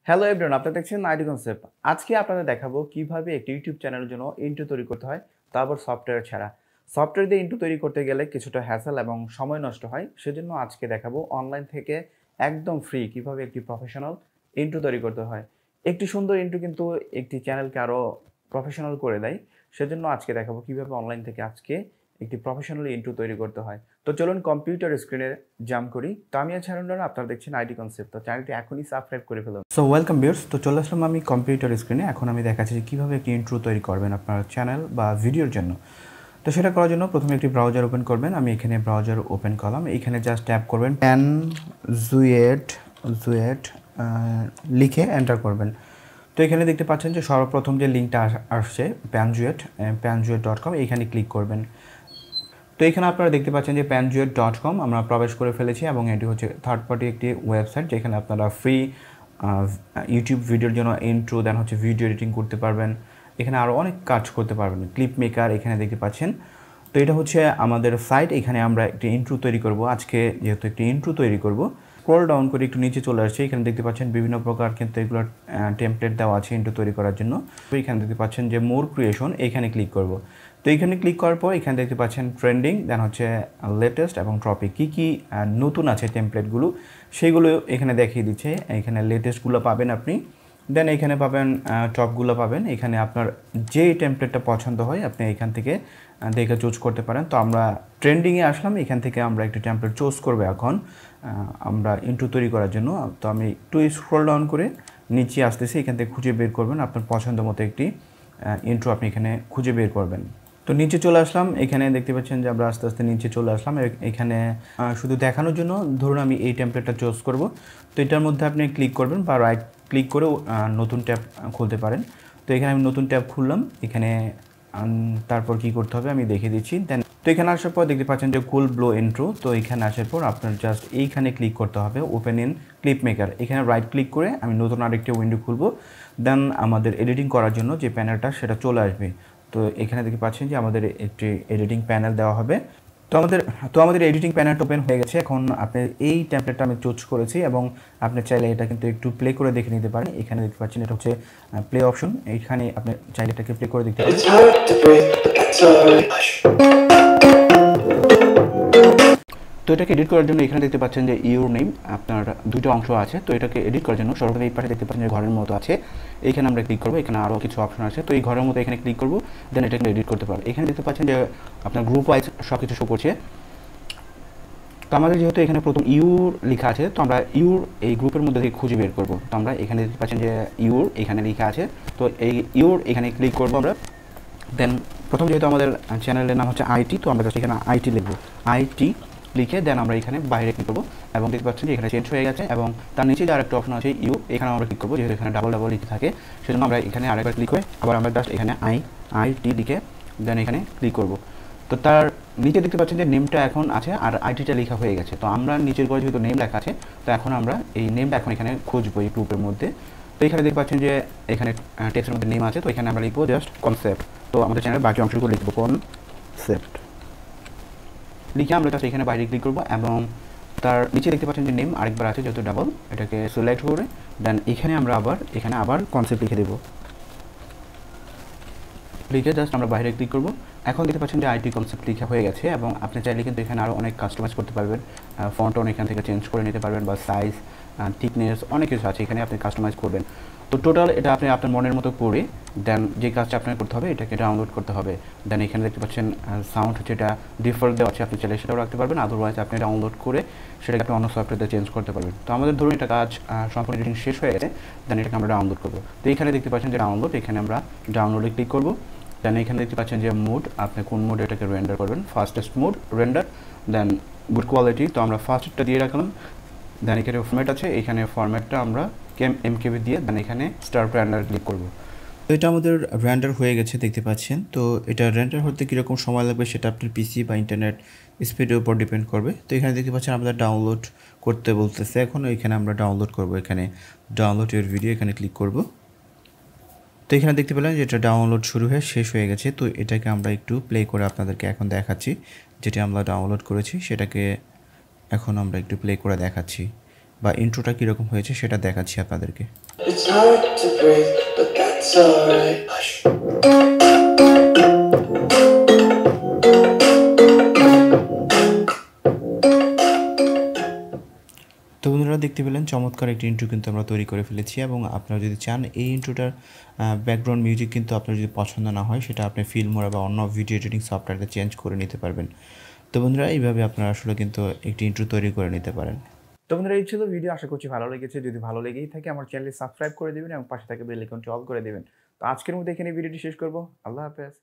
Hello everyone, আপনারা দেখছেন Itconcept। আজকে আপনাদের দেখাবো কিভাবে একটি ইউটিউব চ্যানেলের জন্য ইন্ট্রো তৈরি করতে হয়, তারপর সফটওয়্যার ছাড়া। সফটওয়্যার দিয়ে ইন্ট্রো তৈরি করতে গেলে কিছুটা হ্যাসেল এবং সময় নষ্ট হয়। সেজন্য আজকে দেখাবো অনলাইন থেকে একদম ফ্রি কিভাবে একটি প্রফেশনাল ইন্ট্রো তৈরি করতে হয়। একটি সুন্দর ইন্ট্রো কিন্তু একটি চ্যানেলকে আরও প্রফেশনাল করে দেয়। সেজন্য আজকে দেখাবো কিভাবে অনলাইন থেকে আজকে একটি প্রফেশনাল ইন্ট্রো তৈরি করতে হয়। তো চলুন কম্পিউটার স্ক্রিনে জাম্প করি। তো আমি আছি হারুন, আপনারা দেখছেন Itconcept। তো চ্যানেলটি এখনই সাবস্ক্রাইব করে ফেলুন। সো ওয়েলকাম ভিউয়ার্স, তো চলে আসলাম আমি কম্পিউটার স্ক্রিনে। এখন আমি দেখাচ্ছি যে কীভাবে একটি ইন্ট্রো তৈরি করবেন আপনার চ্যানেল বা ভিডিওর জন্য। তো সেটা করার জন্য প্রথমে একটি ব্রাউজার ওপেন করবেন। আমি এখানে ব্রাউজার ওপেন করলাম। এখানে জাস্ট ট্যাপ করবেন Panziod লিখে এন্টার করবেন। তো এখানে দেখতে পাচ্ছেন যে সর্বপ্রথম যে লিঙ্কটা আসছে panziod.com, এইখানে ক্লিক করবেন। তো এখানে আপনারা দেখতে পাচ্ছেন যে panziod.com আমরা প্রবেশ করে ফেলেছি এবং এটি হচ্ছে থার্ড পার্টি একটি ওয়েবসাইট যেখানে আপনারা ফ্রি ইউটিউব ভিডিওর জন্য ইন্ট্রো দেন হচ্ছে ভিডিও এডিটিং করতে পারবেন। এখানে আরও অনেক কাজ করতে পারবেন, ক্লিপ মেকার এখানে দেখতে পাচ্ছেন। তো এটা হচ্ছে আমাদের সাইট। এখানে আমরা একটি ইন্ট্রো তৈরি করব। আজকে যেহেতু একটি ইন্ট্রো তৈরি করব, স্ক্রল ডাউন করে একটু নিচে চলে আসছে। এখানে দেখতে পাচ্ছেন বিভিন্ন প্রকার কিন্তু এগুলোর টেমপ্লেট দেওয়া আছে ইন্ট্রো তৈরি করার জন্য। তো এখানে দেখতে পাচ্ছেন যে মোর ক্রিয়েশন, এখানে ক্লিক করব। তো এখানে ক্লিক করার পর এখানে দেখতে পাচ্ছেন ট্রেন্ডিং, দেন হচ্ছে লেটেস্ট এবং টপিক, কী নতুন আছে টেমপ্লেটগুলো সেগুলো এখানে দেখিয়ে দিচ্ছে। এখানে লেটেস্টগুলো পাবেন আপনি, দেন এখানে পাবেন টপগুলো পাবেন। এখানে আপনার যে টেমপ্লেটটা পছন্দ হয় আপনি এখান থেকে দেখে চুজ করতে পারেন। তো আমরা ট্রেন্ডিংয়ে আসলাম, এখান থেকে আমরা একটি টেমপ্লেট চুজ করবো এখন আমরা ইন্ট্রো তৈরি করার জন্য। তো আমি একটু স্ক্রল ডাউন করে নিচে আসতেছি, এখান থেকে খুঁজে বের করবেন আপনার পছন্দ মতো একটি ইন্ট্রো আপনি এখানে খুঁজে বের করবেন। তো নিচে চলে আসলাম। এখানে দেখতে পাচ্ছেন যে আমরা আস্তে আস্তে নিচে চলে আসলাম। এখানে শুধু দেখানোর জন্য ধরুন আমি এই টেমপ্লেটটা চুজ করব। তো এটার মধ্যে আপনি ক্লিক করবেন বা রাইট ক্লিক করেও নতুন ট্যাব খুলতে পারেন। তো এখানে আমি নতুন ট্যাব খুললাম। এখানে তারপর কি করতে হবে আমি দেখিয়ে দিচ্ছি। দেন তো এখানে আসার পর দেখতে পাচ্ছেন যে কুল ব্লো ইন্ট্রো। তো এখানে আসার পর আপনার জাস্ট এইখানে ক্লিক করতে হবে ওপেন ইন ক্লিপ মেকার। এখানে রাইট ক্লিক করে আমি নতুন আরেকটি উইন্ডো খুলব। দেন আমাদের এডিটিং করার জন্য যে প্যানেলটা সেটা চলে আসবে। তো এখানে দেখতে পাচ্ছেন যে আমাদের একটি এডিটিং প্যানেল দেওয়া হবে। তো আমাদের এডিটিং প্যানেলটা ওপেন হয়ে গেছে। এখন আপনি এই টেমপ্লেটটা আমি চুজ করেছি এবং আপনি চাইলে এটা কিন্তু একটু প্লে করে দেখে নিতে পারেন। এখানে দেখতে পাচ্ছেন এটা হচ্ছে প্লে অপশন। এইখানে আপনি চাইলে এটাকে প্লে করে দেখতে পারেন। তো এটাকে এডিট করার জন্য এখানে দেখতে পাচ্ছেন যে ইউর নেম, আপনার দুটো অংশ আছে। তো এটাকে এডিট করার জন্য সর্বপ্রথম এই পাশে দেখতে পাচ্ছেন যে ঘরের মতো আছে, এইখানে আমরা ক্লিক করবো। এখানে আরও কিছু অপশন আছে। তো এই ঘরের মতো এখানে ক্লিক করবো, দেন এটাকে এডিট করতে পারবো। এখানে দেখতে পাচ্ছেন যে আপনার গ্রুপ ওয়াইজ সব কিছু শো করছে। তো আমাদের যেহেতু এখানে প্রথম ইউর লেখা আছে, তো আমরা ইউর এই গ্রুপের মধ্যে থেকে খুঁজে বের করবো। তো আমরা এখানে দেখতে পাচ্ছেন যে ইউর এখানে লেখা আছে। তো এই ইউর এখানে ক্লিক করবো আমরা। দেন প্রথম যেহেতু আমাদের চ্যানেলের নাম হচ্ছে আইটি, তো আমরা জাস্ট এখানে আইটি লিখবো। আইটি লিখে দেন আমরা এখানে বাইরে ক্লিক করবো এবং দেখতে পাচ্ছেন যে এখানে চেঞ্জ হয়ে গেছে এবং তার নিচে যে আরেকটা অপশন আছে ইউ, এখানে আমরা ক্লিক করবো। যেহেতু এখানে ডাবল লিখে থাকে সেজন্য আমরা এখানে আরেকবার ক্লিক করে আবার আমরা জাস্ট এখানে আইটি লিখে দেন এখানে ক্লিক করবো। তো তার নিচে দেখতে পাচ্ছেন যে নেমটা এখন আছে আর আইটিটা লেখা হয়ে গেছে। তো আমরা নিচের ঘরে যেহেতু নেম লেখা আছে, তো এখন আমরা এই নেমটা এখন এখানে খুঁজবো এই গ্রুপের মধ্যে। তো এখানে দেখতে পাচ্ছেন যে এখানে টেক্সটের মধ্যে নেম আছে। তো এখানে আমরা লিখবো জাস্ট কনসেপ্ট। তো আমাদের চ্যানেলের বাকি অংশটুকু লিখবো কনসেপ্ট লিখে আমরা জাস্ট এখানে বাইরে ক্লিক করবো এবং তার নিচে দেখতে পাচ্ছেন যে নেম আরেকবার আছে যেহেতু ডাবল, এটাকে সিলেক্ট করে দেন এখানে আমরা আবার কনসেপ্ট লিখে দেবো। লিখে জাস্ট আমরা বাইরে ক্লিক করবো। এখন দেখতে পাচ্ছেন যে আইটি কনসেপ্ট লেখা হয়ে গেছে এবং আপনি চাইলে কিন্তু এখানে আরও অনেক কাস্টমাইজ করতে পারবেন। ফন্ট এখান থেকে চেঞ্জ করে নিতে পারবেন বা সাইজ থিকনেস অনেক কিছু আছে এখানে আপনি কাস্টমাইজ করবেন। তো টোটাল এটা আপনি আপনার মনের মতো করে দেন যে কাজটা আপনার করতে হবে এটাকে ডাউনলোড করতে হবে। দেন এখানে দেখতে পাচ্ছেন সাউন্ড হচ্ছে এটা ডিফল্ট দেওয়া আছে, আপনি চাইলে সেটাও রাখতে পারবেন। আদারওয়াইজ আপনি ডাউনলোড করে সেটাকে আপনি অন্য সফটওয়্যারতে চেঞ্জ করতে পারবেন। তো আমাদের ধরুন এটা কাজ সম্পূর্ণ এডিটিং শেষ হয়ে গেছে, দেন এটাকে আমরা ডাউনলোড করবো। তো এখানে দেখতে পাচ্ছেন যে ডাউনলোড, এখানে আমরা ডাউনলোডে ক্লিক করবো। দেন এখানে দেখতে পাচ্ছেন যে মুড, আপনি কোন মুডে এটাকে রেন্ডার করবেন, ফাস্টেস্ট মুড রেন্ডার, দেন গুড কোয়ালিটি। তো আমরা ফার্স্টটা দিয়ে রাখলাম। দেন এখানে ফরম্যাট আছে, এখানে ফরম্যাটটা আমরা এমকেবি দিয়ে দেন এখানে স্টার রেন্ডার ক্লিক করব। তো এটা আমাদের রেন্ডার হয়ে গেছে দেখতে পাচ্ছেন। তো এটা রেন্ডার হতে কীরকম সময় লাগবে সেটা আপনার পিসি বা ইন্টারনেট স্পিডের উপর ডিপেন্ড করবে। তো এখানে দেখতে পাচ্ছেন আমাদের ডাউনলোড করতে বলতেছে এখন, এখানে আমরা ডাউনলোড করব। এখানে ডাউনলোড ইউর ভিডিও এখানে ক্লিক করব। তো এখানে দেখতে পেলেন যে এটা ডাউনলোড শুরু হয়ে শেষ হয়ে গেছে। তো এটাকে আমরা একটু প্লে করে আপনাদেরকে এখন দেখাচ্ছি। যেটা আমরা ডাউনলোড করেছি সেটাকে এখন আমরা একটু প্লে করে দেখাচ্ছি বা ইন্ট্রোটা কীরকম হয়েছে সেটা দেখাচ্ছি আপনাদেরকে। It's hard to breathe, but that's alright. Hush. তো বন্ধুরা দেখতে পেলেন চমৎকার একটি ইন্ট্রো কিন্তু আমরা তৈরি করে ফেলেছি এবং আপনারা যদি চান এই ইন্ট্রোটার ব্যাকগ্রাউন্ড মিউজিক কিন্তু আপনার যদি পছন্দ না হয় সেটা আপনি ফিল্মোরা বা অন্য ভিডিও এডিটিং সফটওয়্যারকে চেঞ্জ করে নিতে পারবেন। তো বন্ধুরা এইভাবে আপনারা আসলে কিন্তু একটি ইন্ট্রো তৈরি করে নিতে পারেন। তো বন্ধুরা এই ছিল ভিডিও, আশা করছি ভালো লেগেছে। যদি ভালো লেগেই থাকে আমার চ্যানেলটি সাবস্ক্রাইব করে দেবেন এবং পাশে থাকা বেল আইকনটি অল করে দেবেন। তো আজকের মধ্যে এখানে ভিডিওটি শেষ করব। আল্লাহ হাফেজ।